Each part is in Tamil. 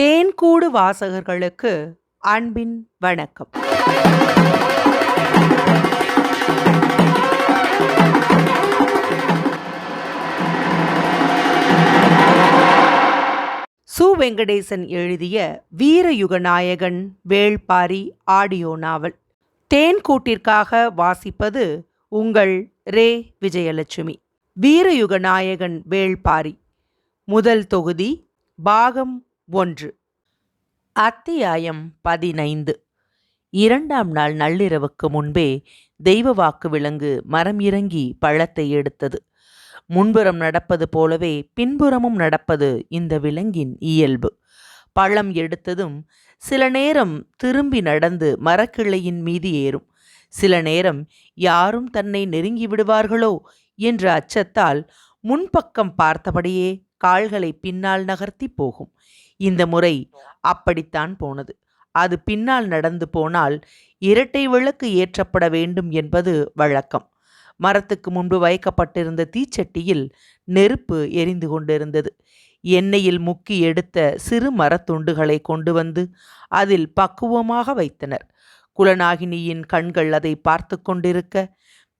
தேன்கூடு வாசகர்களுக்கு அன்பின் வணக்கம். சு. வெங்கடேசன் எழுதிய வீரயுகநாயகன் வேள்பாரி ஆடியோ நாவல். தேன்கூட்டிற்காக வாசிப்பது உங்கள் ரே. விஜயலட்சுமி. வீரயுகநாயகன் வேள்பாரி முதல் தொகுதி, பாகம் 1. அத்தியாயம் 15. 2ஆம் நாள் நள்ளிரவுக்கு முன்பே தெய்வவாக்கு விலங்கு மரம் இறங்கி பழத்தை எடுத்தது. முன்புறம் நடப்பது போலவே பின்புறமும் நடப்பது இந்த விலங்கின் இயல்பு. பழம் எடுத்ததும் சில நேரம் திரும்பி நடந்து மரக்கிளையின் மீது ஏறும். சில நேரம் யாரும் தன்னை நெருங்கி விடுவார்களோ என்ற அச்சத்தால் முன்பக்கம் பார்த்தபடியே கால்களை பின்னால் நகர்த்தி போகும். இந்த முறை அப்படித்தான் போனது. அது பின்னால் நடந்து போனால் இரட்டை விளக்கு ஏற்றப்பட வேண்டும் என்பது வழக்கம். மரத்துக்கு முன்பு வைக்கப்பட்டிருந்த தீச்சட்டியில் நெருப்பு எரிந்து கொண்டிருந்தது. எண்ணெயில் முக்கி எடுத்த சிறு மரத்துண்டுகளை கொண்டு வந்து அதில் பக்குவமாக வைத்தனர். குலநாகினியின் கண்கள் அதை பார்த்து கொண்டிருக்க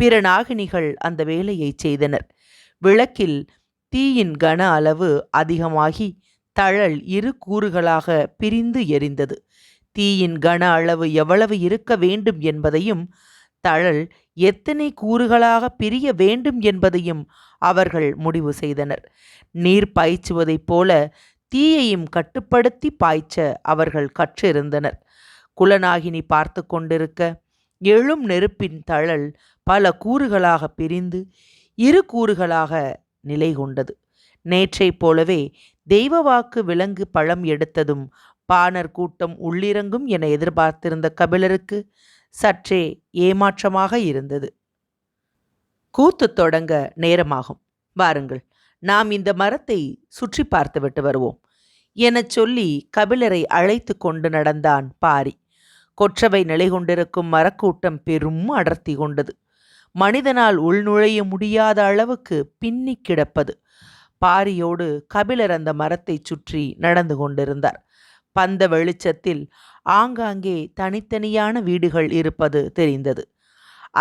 பிற நாகினிகள் அந்த வேலையை செய்தனர். விளக்கில் தீயின் கன அளவு அதிகமாகி தழல் 2 கூறுகளாக பிரிந்து எரிந்தது. தீயின் கன அளவு எவ்வளவு இருக்க வேண்டும் என்பதையும் தழல் எத்தனை கூறுகளாக பிரிய வேண்டும் என்பதையும் அவர்கள் முடிவு செய்தனர். நீர் பாய்ச்சுவதைப் போல தீயையும் கட்டுப்படுத்தி பாய்ச்ச அவர்கள் கற்றிருந்தனர். குலநாகினி பார்த்து கொண்டிருக்க எழும் நெருப்பின் தழல் பல கூறுகளாக பிரிந்து 2 கூறுகளாக நிலை கொண்டது. நேற்றைப் போலவே தெய்வவாக்கு விலங்கு பழம் எடுத்ததும் பாணர் கூட்டம் உள்ளிறங்கும் என எதிர்பார்த்திருந்த கபிலருக்கு சற்றே ஏமாற்றமாக இருந்தது. கூத்து தொடங்க நேரமாகும், வாருங்கள், நாம் இந்த மரத்தை சுற்றி பார்த்துவிட்டு வருவோம் எனச் சொல்லி கபிலரை அழைத்து கொண்டு நடந்தான் பாரி. கொற்றவை நிலை கொண்டிருக்கும் மரக்கூட்டம் பெரும் அடர்த்தி கொண்டது. மனிதனால் உள்நுழைய முடியாத அளவுக்கு பின்னி கிடப்பது. பாரியோடு கபிலர் அந்த மரத்தை சுற்றி நடந்து கொண்டிருந்தார். பந்த வெளிச்சத்தில் ஆங்காங்கே தனித்தனியான வீடுகள் இருப்பது தெரிந்தது.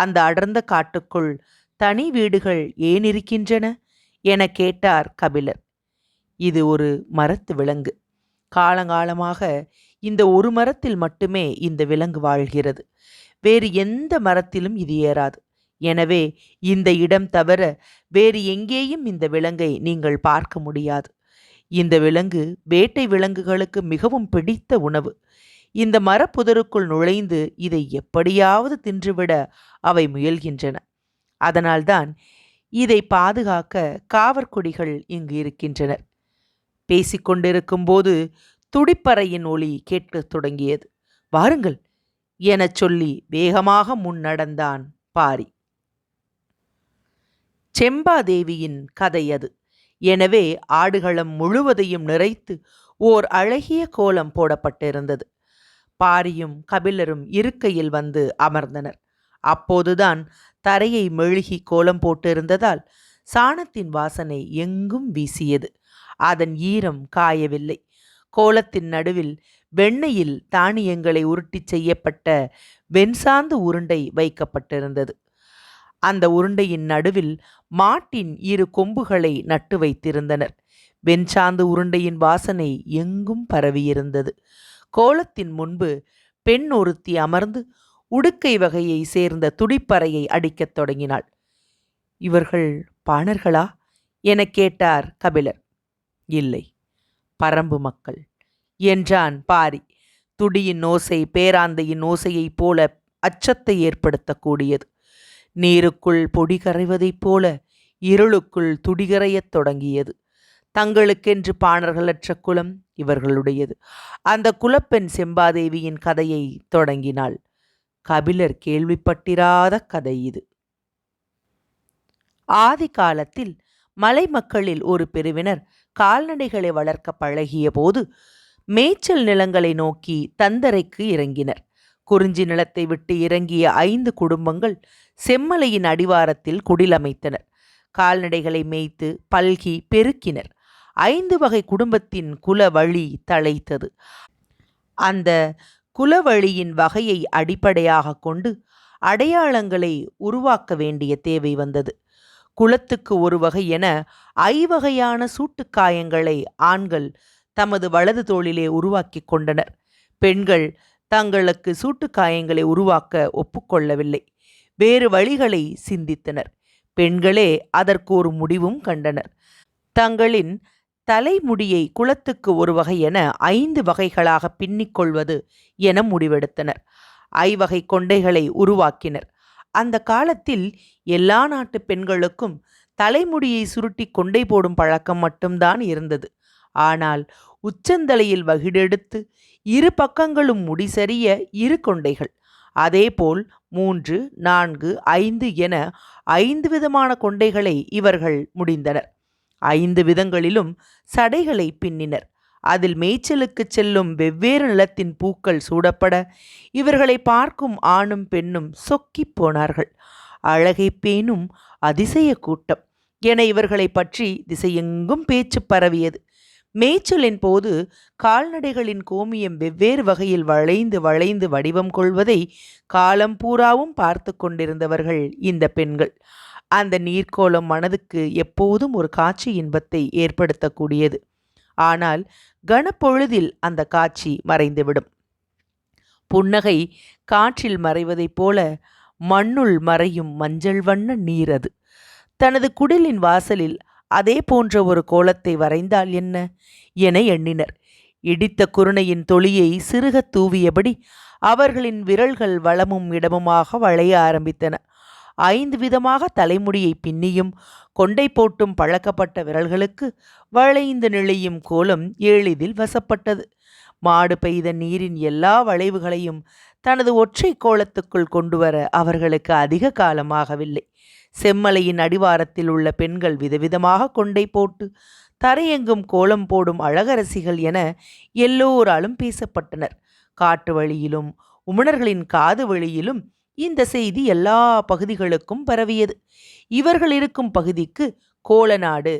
அந்த அடர்ந்த காட்டுக்குள் தனி வீடுகள் ஏன் இருக்கின்றன என கேட்டார் கபிலர். இது ஒரு மரத்து விலங்கு. காலங்காலமாக இந்த ஒரு மரத்தில் மட்டுமே இந்த விலங்கு வாழ்கிறது. வேறு எந்த மரத்திலும் இது ஏறாது. எனவே இந்த இடம் தவிர வேறு எங்கேயும் இந்த விலங்கை நீங்கள் பார்க்க முடியாது. இந்த விலங்கு வேட்டை விலங்குகளுக்கு மிகவும் பிடித்த உணவு. இந்த மரப்புதருக்குள் நுழைந்து இதை எப்படியாவது தின்றுவிட அவை முயல்கின்றன. அதனால்தான் இதை பாதுகாக்க காவற்குடிகள் இங்கு இருக்கின்றனர். பேசிக்கொண்டிருக்கும் போது துடிப்பறையின் ஒலி கேட்கத் தொடங்கியது. வாருங்கள் எனச் சொல்லி வேகமாக முன் நடந்தான் பாரி. செம்பாதேவியின் கதை அது. எனவே ஆடுகளம் முழுவதையும் நிறைத்து ஓர் அழகிய கோலம் போடப்பட்டிருந்தது. பாரியும் கபிலரும் இருக்கையில் வந்து அமர்ந்தனர். அப்போதுதான் தரையை மெழுகி கோலம் போட்டிருந்ததால் சாணத்தின் வாசனை எங்கும் வீசியது. அதன் ஈரம் காயவில்லை. கோலத்தின் நடுவில் வெண்ணெயில் தானியங்களை உருட்டி செய்யப்பட்ட வெண்சாந்து உருண்டை வைக்கப்பட்டிருந்தது. அந்த உருண்டையின் நடுவில் மாட்டின் 2 கொம்புகளை நட்டு வைத்திருந்தனர். வெண்சாந்து உருண்டையின் வாசனை எங்கும் பரவியிருந்தது. கோலத்தின் முன்பு பெண் ஒருத்தி அமர்ந்து உடுக்கை வகையை சேர்ந்த துடிப்பறையை அடிக்கத் தொடங்கினாள். இவர்கள் பாணர்களா என கேட்டார் கபிலர். இல்லை, பரம்பு மக்கள் என்றான் பாரி. துடியின் ஓசை பேராந்தையின் ஓசையைப் போல அச்சத்தை ஏற்படுத்தக்கூடியது. நீருக்குள் பொடி கரைவதைப் போல இருளுக்குள் துடிகரையத் தொடங்கியது. தங்களுக்கென்று பாணர்களற்ற குலம் இவர்களுடையது. அந்த குலப்பெண் செம்பாதேவியின் கதையை தொடங்கினாள். கபிலர் கேள்விப்பட்டிராத கதை இது. ஆதி காலத்தில் மலை மக்களில் ஒரு பிரிவினர் கால்நடைகளை வளர்க்க பழகிய போது மேய்ச்சல் நிலங்களை நோக்கி தந்தரைக்கு இறங்கினர். குறிஞ்சி நிலத்தை விட்டு இறங்கிய 5 குடும்பங்கள் செம்மலையின் அடிவாரத்தில் குடிலமைத்தனர். கால்நடைகளை மேய்த்து பல்கி பெருக்கினர். 5 வகை குடும்பத்தின் குல வழி தழைத்தது. அந்த குலவழியின் வகையை அடிப்படையாக கொண்டு அடையாளங்களை உருவாக்க வேண்டிய தேவை வந்தது. குலத்துக்கு ஒரு வகை என ஐவகையான சூட்டுக்காயங்களை ஆண்கள் தமது வலது தோளிலே உருவாக்கி கொண்டனர். பெண்கள் தங்களுக்கு சூட்டுக்காயங்களை உருவாக்க ஒப்புக்கொள்ளவில்லை. வேறு வழிகளை சிந்தித்தனர். பெண்களே அதற்கு ஒரு முடிவும் கண்டனர். தங்களின் தலைமுடியை குலத்துக்கு ஒரு வகை என 5 வகைகளாக பின்னிக்கொள்வது என முடிவெடுத்தனர். ஐவகை கொண்டைகளை உருவாக்கினர். அந்த காலத்தில் எல்லா நாட்டு பெண்களுக்கும் தலைமுடியை சுருட்டி கொண்டை போடும் பழக்கம் மட்டும்தான் இருந்தது. ஆனால் உச்சந்தலையில் வகிடெடுத்து இரு பக்கங்களும் முடி சரிய 2 கொண்டைகள், அதேபோல் 3, 4, 5 என 5 விதமான கொண்டைகளை இவர்கள் முடிந்தனர். 5 விதங்களிலும் சடைகளை பின்னினர். அதில் மேய்ச்சலுக்குச் செல்லும் வெவ்வேறு நிலத்தின் பூக்கள் சூடப்பட இவர்களை பார்க்கும் ஆணும் பெண்ணும் சொக்கிப் போனார்கள். அழகை பேணும் அதிசய கூட்டம் என இவர்களை பற்றி திசையெங்கும் பேச்சு பரவியது. மேய்ச்சலின் போது கால்நடைகளின் கோமியம் வெவ்வேறு வகையில் வளைந்து வளைந்து வடிவம் கொள்வதை காலம் பூராவும் பார்த்து கொண்டிருந்தவர்கள் இந்த பெண்கள். அந்த நீர்க்கோலம் மனதுக்கு எப்போதும் ஒரு காட்சி இன்பத்தை ஏற்படுத்தக்கூடியது. ஆனால் கனப்பொழுதில் அந்த காட்சி மறைந்துவிடும். புன்னகை காற்றில் மறைவதைப் போல மண்ணுள் மறையும் மஞ்சள் வண்ண நீர் அது. தனது குடிலின் வாசலில் அதே போன்ற ஒரு கோலத்தை வரைந்தால் என்ன என எண்ணினர். இடித்த குருணையின் தொளியை சிறுகத் தூவியபடி அவர்களின் விரல்கள் வலமும் இடமுமாக வளைய ஆரம்பித்தன. 5 விதமாக தலைமுடியை பின்னியும் கொண்டை போட்டும் பழக்கப்பட்ட விரல்களுக்கு வளைந்து நெளியும் கோலம் எளிதில் வசப்பட்டது. மாடு பெய்த நீரின் எல்லா வளைவுகளையும் தனது ஒற்றை கோலத்துக்குள் கொண்டுவர அவர்களுக்கு அதிக காலமாகவில்லை. செம்மலையின் அடிவாரத்தில் உள்ள பெண்கள் விதவிதமாக கொண்டை போட்டு தரையெங்கும் கோலம் போடும் அழகரசிகள் என எல்லோராலும் பேசப்பட்டனர். காட்டு வழியிலும் உமணர்களின் காது வழியிலும் இந்த செய்தி எல்லா பகுதிகளுக்கும் பரவியது. இவர்கள் இருக்கும் பகுதிக்கு கோலநாடு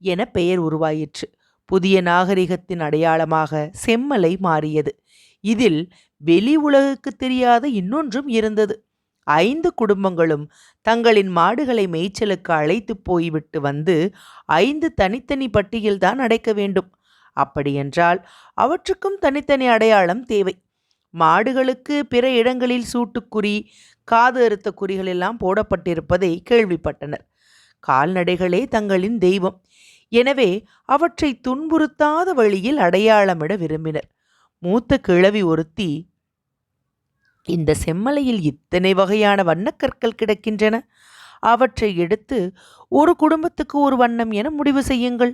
என பெயர் உருவாயிற்று. புதிய நாகரிகத்தின் அடையாளமாக செம்மலை மாறியது. இதில் வெளி உலகுக்கு தெரியாத இன்னொன்றும் இருந்தது. 5 குடும்பங்களும் தங்களின் மாடுகளை மேய்ச்சலுக்கு அழைத்து போய்விட்டு வந்து 5 தனித்தனி பட்டியல்தான் அடைக்க வேண்டும். அப்படியென்றால் அவற்றுக்கும் தனித்தனி அடையாளம் தேவை. மாடுகளுக்கு பிற இடங்களில் சூட்டுக்குறி, காது அறுத்த குறிகள் எல்லாம் போடப்பட்டிருப்பதை கேள்விப்பட்டனர். கால்நடைகளே தங்களின் தெய்வம். எனவே அவற்றை துன்புறுத்தாத வழியில் அடையாளமிட விரும்பினர். மூத்த கிழவி ஒருத்தி, இந்த செம்மலையில் இத்தனை வகையான வண்ணக்கற்கள் கிடக்கின்றன, அவற்றை எடுத்து ஒரு குடும்பத்துக்கு ஒரு வண்ணம் என முடிவு செய்யுங்கள்.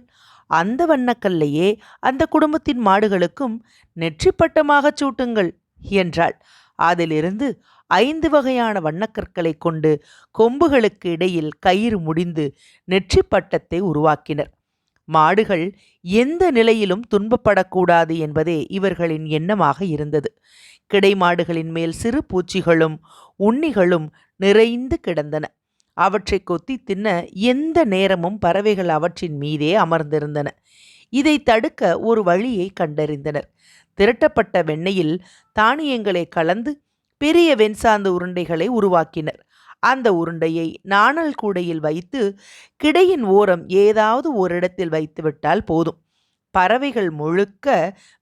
அந்த வண்ணக்கல்லையே அந்த குடும்பத்தின் மாடுகளுக்கும் நெற்றிப்பட்டமாகச் சூட்டுங்கள் என்றாள். அதிலிருந்து 5 வகையான வண்ணக்கற்களை கொண்டு கொம்புகளுக்கு இடையில் கயிறு முடிந்து நெற்றிப்பட்டத்தை உருவாக்கினர். மாடுகள் எந்த நிலையிலும் துன்பப்படக்கூடாது என்பதே இவர்களின் எண்ணமாக இருந்தது. கிடை மாடுகளின் மேல் சிறு பூச்சிகளும் உண்ணிகளும் நிறைந்து கிடந்தன. அவற்றை கொத்தி தின்ன எந்த நேரமும் பறவைகள் அவற்றின் மீதே அமர்ந்திருந்தன. இதை தடுக்க ஒரு வழியை கண்டறிந்தனர். திரட்டப்பட்ட வெண்ணெயில் தானியங்களை கலந்து பெரிய வெண்சாந்து உருண்டைகளை உருவாக்கினர். அந்த உருண்டையை நாணல் கூடையில் வைத்து கிடையின் ஓரம் ஏதாவது ஓரிடத்தில் வைத்துவிட்டால் போதும். பறவைகள் முழுக்க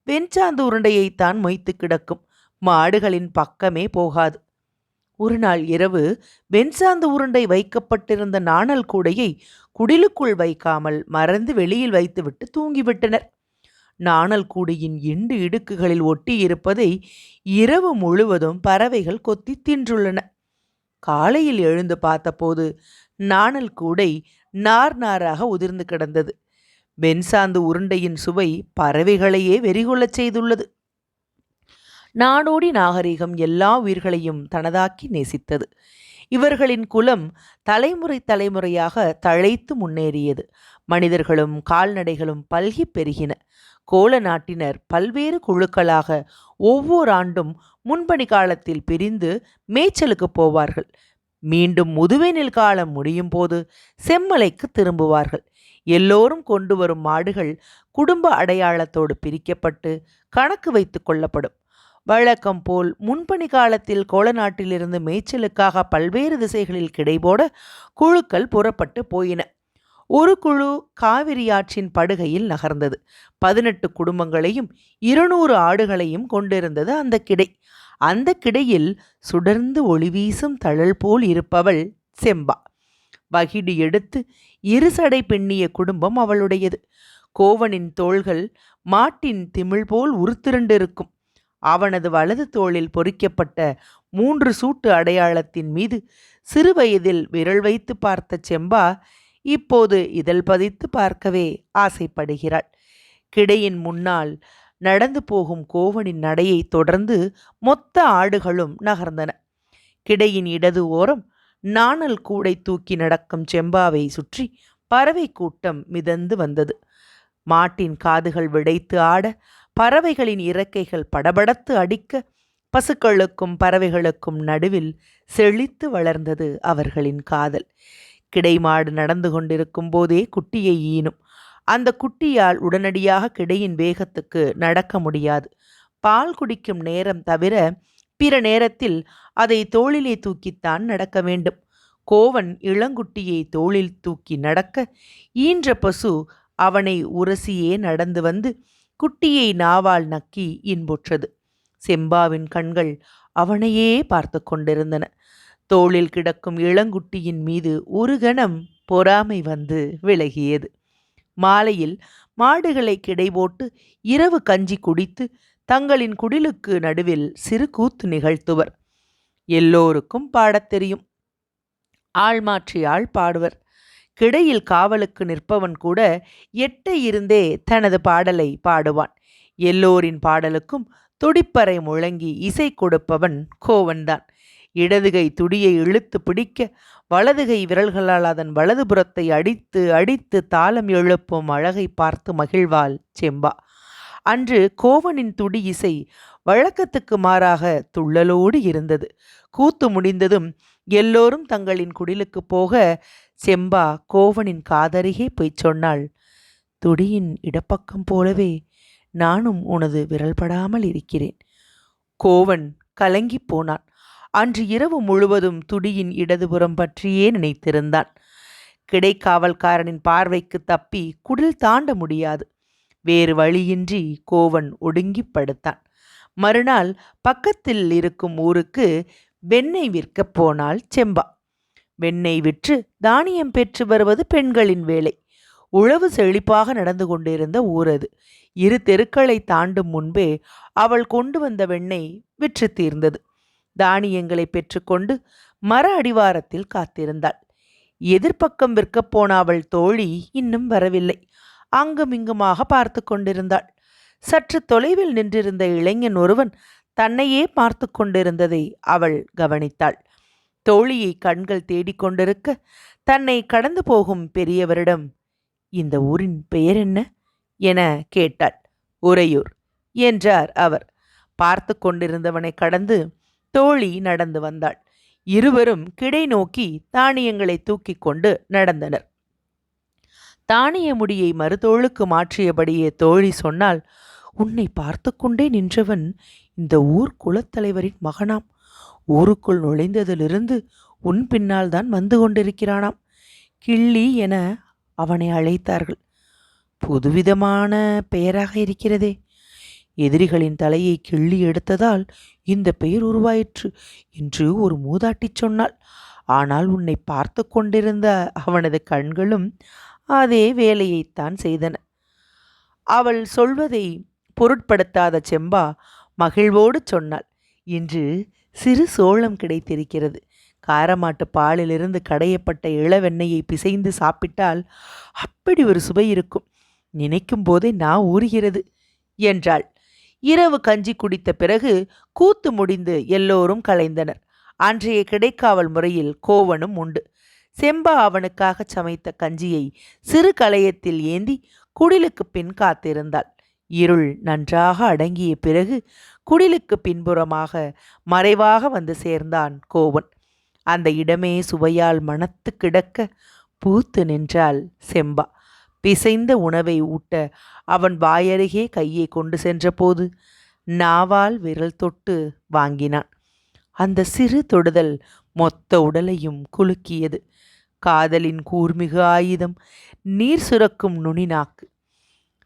வெண்சாந்து உருண்டையைத்தான் மொய்த்து கிடக்கும். மாடுகளின் பக்கமே போகாது. ஒரு நாள் இரவு வெண்சாந்து உருண்டை வைக்கப்பட்டிருந்த நாணல் கூடையை குடிலுக்குள் வைக்காமல் மறந்து வெளியில் வைத்துவிட்டு தூங்கிவிட்டனர். நாணல் கூடையின் 2 இடுக்குகளில் ஒட்டி இருப்பதை இரவு முழுவதும் பறவைகள் கொத்தி தின்றுள்ளன. காலையில் எழுந்து பார்த்தபோது நாணல் கூடை நார் நாராக உதிர்ந்து கிடந்தது. வெண்சாந்து உருண்டையின் சுவை பறவைகளையே வெறிகொள்ளச் செய்துள்ளது. நாடோடி நாகரிகம் எல்லா உயிர்களையும் தனதாக்கி நேசித்தது. இவர்களின் குலம் தலைமுறை தலைமுறையாக தழைத்து முன்னேறியது. மனிதர்களும் கால்நடைகளும் பல்கி பெருகின. கோல நாட்டினர் பல்வேறு குழுக்களாக ஒவ்வொரு ஆண்டும் முன்பனி காலத்தில் பிரிந்து மேய்ச்சலுக்கு போவார்கள். மீண்டும் முதுவேனில் காலம் முடியும் போது செம்மலைக்கு திரும்புவார்கள். எல்லோரும் கொண்டு வரும் மாடுகள் குடும்ப அடையாளத்தோடு பிரிக்கப்பட்டு கணக்கு வைத்து கொள்ளப்படும். வழக்கம் போல் முன்பணி காலத்தில் கோலநாட்டிலிருந்து மேய்ச்சலுக்காக பல்வேறு திசைகளில் கிடைபோட குழுக்கள் புறப்பட்டு போயின. ஒரு குழு காவிரி ஆற்றின் படுகையில் நகர்ந்தது. 18 குடும்பங்களையும் 200 ஆடுகளையும் கொண்டிருந்தது அந்த கிடை. அந்த கிடையில் சுடர்ந்து ஒளி வீசும் தழல் போல் இருப்பவள் செம்பா. வகிடு எடுத்து இருசடை பின்னிய குடும்பம் அவளுடையது. கோவனின் தோள்கள் மாட்டின் திமிழ் போல் உருத்திரண்டிருக்கும். அவனது வலது தோளில் பொறிக்கப்பட்ட 3 சூட்டு அடையாளத்தின் மீது சிறுவயதில் விரல் வைத்து பார்த்த செம்பா இப்போது இதழ் பதித்து பார்க்கவே ஆசைப்படுகிறாள். கிடையின் முன்னால் நடந்து போகும் கோவனின் நடையை தொடர்ந்து மொத்த ஆடுகளும் நகர்ந்தன. கிடையின் இடது ஓரம் நாணல் கூடை தூக்கி நடக்கும் செம்பாவை சுற்றி பறவை கூட்டம் மிதந்து வந்தது. மாட்டின் காதுகள் விடைத்து ஆட, பறவைகளின் இறக்கைகள் படபடத்து அடிக்க, பசுக்களுக்கும் பறவைகளுக்கும் நடுவில் செழித்து வளர்ந்தது அவர்களின் காதல். கிடைமாடு நடந்து கொண்டிருக்கும் போதே குட்டியை ஈனும். அந்த குட்டியால் உடனடியாக கிடையின் வேகத்துக்கு நடக்க முடியாது. பால் குடிக்கும் நேரம் தவிர பிற நேரத்தில் அதை தோளிலே தூக்கித்தான் நடக்க வேண்டும். கோவன் இளங்குட்டியை தோளில் தூக்கி நடக்க, ஈன்ற பசு அவனை உரசியே நடந்து வந்து குட்டியை நாவால் நக்கி இன்புற்றது. செம்பாவின் கண்கள் அவனையே பார்த்து கொண்டிருந்தன. தோளில் கிடக்கும் இளங்குட்டியின் மீது ஒரு கணம் பொறாமை வந்து விலகியது. மாலையில் மாடுகளை கிடை போட்டு இரவு கஞ்சி குடித்து தங்களின் குடிலுக்கு நடுவில் சிறு கூத்து நிகழ்த்துவர். எல்லோருக்கும் பாடத் தெரியும். ஆள் மாற்றி ஆள் பாடுவர். கிடையில் காவலுக்கு நிற்பவன் கூட எட்டை இருந்தே தனது பாடலை பாடுவான். எல்லோரின் பாடலுக்கும் துடிப்பறை முழங்கி இசை கொடுப்பவன் கோவன்தான். இடதுகை துடியை இழுத்து பிடிக்க, வலதுகை விரல்களால் அதன் வலதுபுறத்தை அடித்து அடித்து தாளம் எழுப்பும் அழகை பார்த்து மகிழ்வாள் செம்பா. அன்று கோவனின் துடி இசை வழக்கத்துக்கு மாறாக துள்ளலோடு இருந்தது. கூத்து முடிந்ததும் எல்லோரும் தங்களின் குடிலுக்கு போக, செம்பா கோவனின் காதருகே போய் சொன்னாள், துடியின் இடப்பக்கம் போலவே நானும் உனது விரல்படாமல் இருக்கிறேன். கோவன் கலங்கி போனான். அன்று இரவு முழுவதும் துடியின் இடதுபுறம் பற்றியே நினைத்திருந்தான். கிடைக்காவல்காரனின் பார்வைக்கு தப்பி குடில் தாண்ட முடியாது. வேறு வழியின்றி கோவன் ஒடுங்கி படுத்தான். மறுநாள் பக்கத்தில் இருக்கும் ஊருக்கு வெண்ணெய் விற்கப் போனாள் செம்பா. வெண்ணெய் விற்று தானியம் பெற்று வருவது பெண்களின் வேலை. உழவு செழிப்பாக நடந்து கொண்டிருந்த ஊர் அது. 2 தெருக்களை தாண்டும் முன்பே அவள் கொண்டு வந்த வெண்ணெய் விற்று தீர்ந்தது. தானியங்களை பெற்றுக்கொண்டு மர அடிவாரத்தில் காத்திருந்தாள். எதிர்ப்பக்கம் விற்கப் போன அவள் தோழி இன்னும் வரவில்லை. அங்குமிங்குமாக பார்த்து கொண்டிருந்தாள். சற்று தொலைவில் நின்றிருந்த இளைஞன் ஒருவன் தன்னையே பார்த்து கொண்டிருந்ததை அவள் கவனித்தாள். தோழியை கண்கள் தேடிக்கொண்டிருக்க, தன்னை கடந்து போகும் பெரியவரிடம், இந்த ஊரின் பெயர் என்ன என கேட்டாள். உறையூர் என்றார் அவர். பார்த்து கொண்டிருந்தவனை கடந்து தோழி நடந்து வந்தாள். இருவரும் கிடை நோக்கி தானியங்களை தூக்கி கொண்டு நடந்தனர். தானிய முடியை மறுதோளுக்கு மாற்றியபடியே தோழி சொன்னால், உன்னை பார்த்து கொண்டே நின்றவன் இந்த ஊர் குலத்தலைவரின் மகனாம். ஊருக்குள் நுழைந்ததிலிருந்து உன் பின்னால் தான் வந்து கொண்டிருக்கிறானாம். கிள்ளி என அவனை அழைத்தார்கள். புதுவிதமான பெயராக இருக்கிறதே. எதிரிகளின் தலையை கிள்ளி எடுத்ததால் இந்த பெயர் உருவாயிற்று என்று ஒரு மூதாட்டி சொன்னாள். ஆனால் உன்னை பார்த்து கொண்டிருந்த அவனது கண்களும் அதே வேலையைத்தான் செய்தன. அவள் சொல்வதை பொருட்படுத்தாத செம்பா மகிழ்வோடு சொன்னாள், இன்று சிறு சோளம் கிடைத்திருக்கிறது. காரமாட்டு பாலிலிருந்து கடையப்பட்ட இளவெண்ணெயை பிசைந்து சாப்பிட்டால் அப்படி ஒரு சுவை இருக்கும். நினைக்கும் போதே நான் ஊறுகிறது என்றாள். இரவு கஞ்சி குடித்த பிறகு கூத்து முடிந்து எல்லோரும் கலைந்தனர். அன்றைய கிடைக்காவல் முறையில் கோவனும் உண்டு. செம்பா அவனுக்காக சமைத்த கஞ்சியை சிறு கலையத்தில் ஏந்தி குடிலுக்கு பின் காத்திருந்தாள். இருள் நன்றாக அடங்கிய பிறகு குடிலுக்கு பின்புறமாக மறைவாக வந்து சேர்ந்தான் கோவன். அந்த இடமே சுவையால் மணத்து கிடக்க பூத்து நின்றாள் செம்பா. பிசைந்த உணவை ஊட்ட அவன் வாயருகே கையை கொண்டு சென்றபோது நாவால் விரல் தொட்டு வாங்கினான். அந்த சிறு தொடுதல் மொத்த உடலையும் குலுக்கியது. காதலின் கூர்மிகு ஆயுதம், நீர் சுரக்கும் நுனிநாக்கு.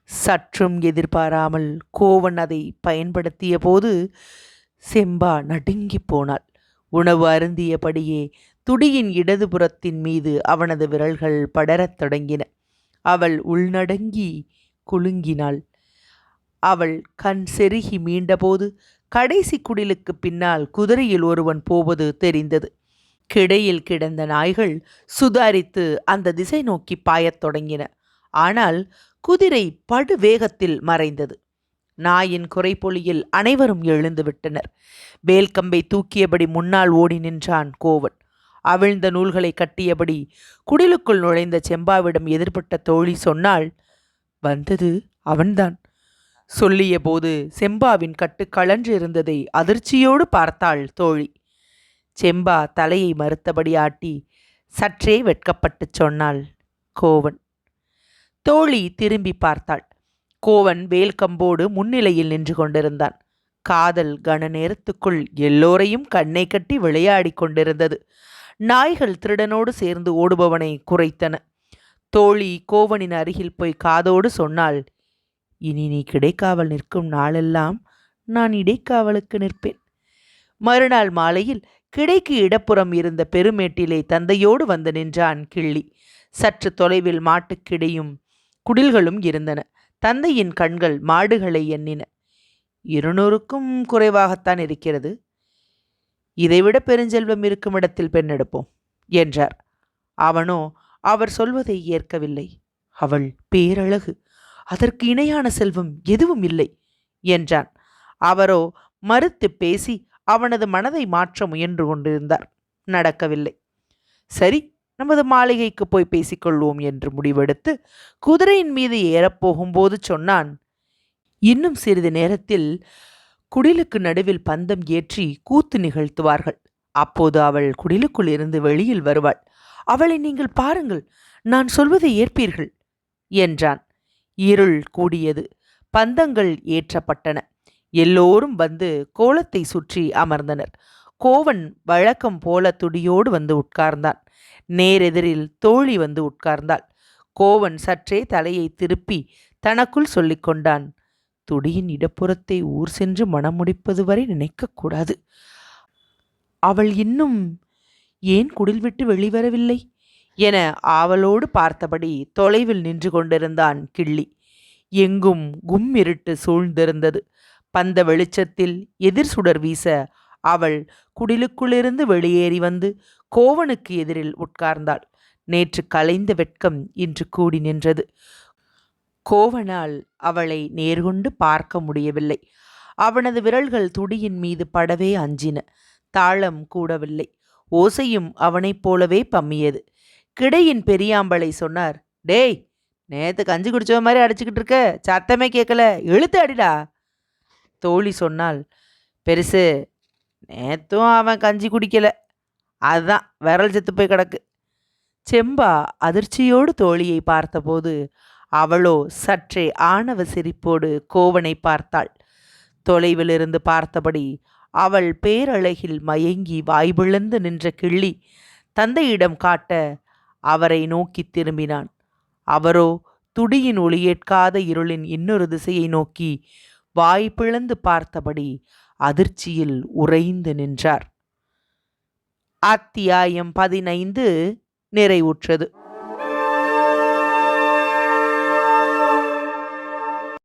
சற்றும் எதிர்பாராமல் கோவன் அதை பயன்படுத்திய போது செம்பா நடுங்கி போனாள். உணவு அருந்தியபடியே துடியின் இடதுபுறத்தின் மீது அவனது விரல்கள் படரத் தொடங்கின. அவள் உள்நடுங்கி குலுங்கினாள். அவள் கண் செருகி மீண்டபோது கடைசி குடிலுக்கு பின்னால் குதிரையில் ஒருவன் போவது தெரிந்தது. கிடையில் கிடந்த நாய்கள் சுதாரித்து அந்த திசை நோக்கி பாயத் தொடங்கின. ஆனால் குதிரை படு வேகத்தில் மறைந்தது. நாயின் குறைப்பொலியில் அனைவரும் எழுந்து விட்டனர். வேல்கம்பை தூக்கியபடி முன்னால் ஓடி நின்றான் கோவன். அவிழ்ந்த நூல்களை கட்டியபடி குடிலுக்குள் நுழைந்த செம்பாவிடம் எதிர்பட்ட தோழி சொன்னாள், வந்தது அவன்தான். சொல்லிய போது செம்பாவின் கட்டு கழன்றிருந்ததை அதிர்ச்சியோடு பார்த்தாள் தோழி. செம்பா தலையை மறுத்தபடி ஆட்டி சற்றே வெட்கப்பட்டு சொன்னாள், கோவன். தோழி திரும்பி பார்த்தாள். கோவன் வேல்கம்போடு முன்னிலையில் நின்று கொண்டிருந்தான். காதல் கன நேரத்துக்குள் எல்லோரையும் கண்ணை கட்டி விளையாடி கொண்டிருந்தது. நாய்கள் திருடனோடு சேர்ந்து ஓடுபவனை குறைத்தன. தோழி கோவனின் அருகில் போய் காதோடு சொன்னாள், இனி நீ கிடைக்காவல் நிற்கும் நாளெல்லாம் நான் இடைக்காவலுக்கு நிற்பேன். மறுநாள் மாலையில் கிடைக்கு இடப்புறம் இருந்த பெருமேட்டிலே தந்தையோடு வந்து நின்றான் கிள்ளி. சற்று தொலைவில் மாட்டுக்கிடையும் குடில்களும் இருந்தன. தந்தையின் கண்கள் மாடுகளை எண்ணின. 200க்கும் குறைவாகத்தான் இருக்கிறது. இதைவிட பெருஞ்செல்வம் இருக்கும் இடத்தில் பெண்ணெடுப்போம் என்றார். அவனோ அவர் சொல்வதை ஏற்கவில்லை. அவள் பேரழகு, அதற்கு இணையான செல்வம் எதுவும் இல்லை என்றான். அவரோ மறுத்து பேசி அவனது மனதை மாற்ற முயன்று கொண்டிருந்தார். நடக்கவில்லை. சரி, நமது மாளிகைக்கு போய் பேசிக்கொள்வோம் என்று முடிவெடுத்து குதிரையின் மீது ஏறப்போகும்போது சொன்னான், இன்னும் சிறிது நேரத்தில் குடிலுக்கு நடுவில் பந்தம் ஏற்றி கூத்து நிகழ்த்துவார்கள். அப்போது அவள் குடிலுக்குள் இருந்து வெளியில் வருவாள். அவளை நீங்கள் பாருங்கள், நான் சொல்வதை ஏற்பீர்கள் என்றான். இருள் கூடியது. பந்தங்கள் ஏற்றப்பட்டன. எல்லோரும் வந்து கோலத்தை சுற்றி அமர்ந்தனர். கோவன் வழக்கம் போல துடியோடு வந்து உட்கார்ந்தான். நேரெதிரில் தோழி வந்து உட்கார்ந்தாள். கோவன் சற்றே தலையை திருப்பி தனக்குள் சொல்லிக்கொண்டான், துடியின் இடப்புறத்தை ஊர் சென்று மனம் முடிப்பது வரை நினைக்கக்கூடாது. அவள் இன்னும் ஏன் குடில் விட்டு வெளிவரவில்லை என ஆவலோடு பார்த்தபடி தொலைவில் நின்று கொண்டிருந்தான் கிள்ளி. எங்கும் கும் இருட்டு சூழ்ந்திருந்தது. பந்த வெளிச்சத்தில் எதிர் சுடர் வீச அவள் குடிலுக்குள்ளிருந்து வெளியேறி வந்து கோவனுக்கு எதிரில் உட்கார்ந்தாள். நேற்று கலைந்த வெட்கம் இன்று கூடி நின்றது. கோவனால் அவளை நேர்கொண்டு பார்க்க முடியவில்லை. அவனது விரல்கள் துடியின் மீது படவே அஞ்சின. தாளம் கூடவில்லை. ஓசையும் அவனைப் போலவே பம்மியது. கிடையின் பெரியாம்பளை சொன்னார், டேய், நேத்து கஞ்சி குடிச்ச மாதிரி அடிச்சுக்கிட்டு இருக்க, சத்தமே கேட்கல, இழுத்து அடிடா. தோழி சொன்னாள், பெருசு, நேத்தும் அவன் கஞ்சி குடிக்கல, அதுதான் விரல் செத்து போய் கிடக்கு. செம்பா அதிர்ச்சியோடு தோழியை பார்த்தபோது அவளோ சற்றே ஆணவ சிரிப்போடு கோவனை பார்த்தாள். தொலைவிலிருந்து பார்த்தபடி அவள் பேரழகில் மயங்கி வாய்பிளந்து நின்ற கிள்ளி தந்தையிடம் காட்ட அவரை நோக்கி திரும்பினான். அவரோ துடியின் ஒளியேற்காத இருளின் இன்னொரு திசையை நோக்கி வாய் பிளந்து பார்த்தபடி அதிர்ச்சியில் உறைந்து நின்றார். அத்தியாயம் 15 நிறைவுற்றது.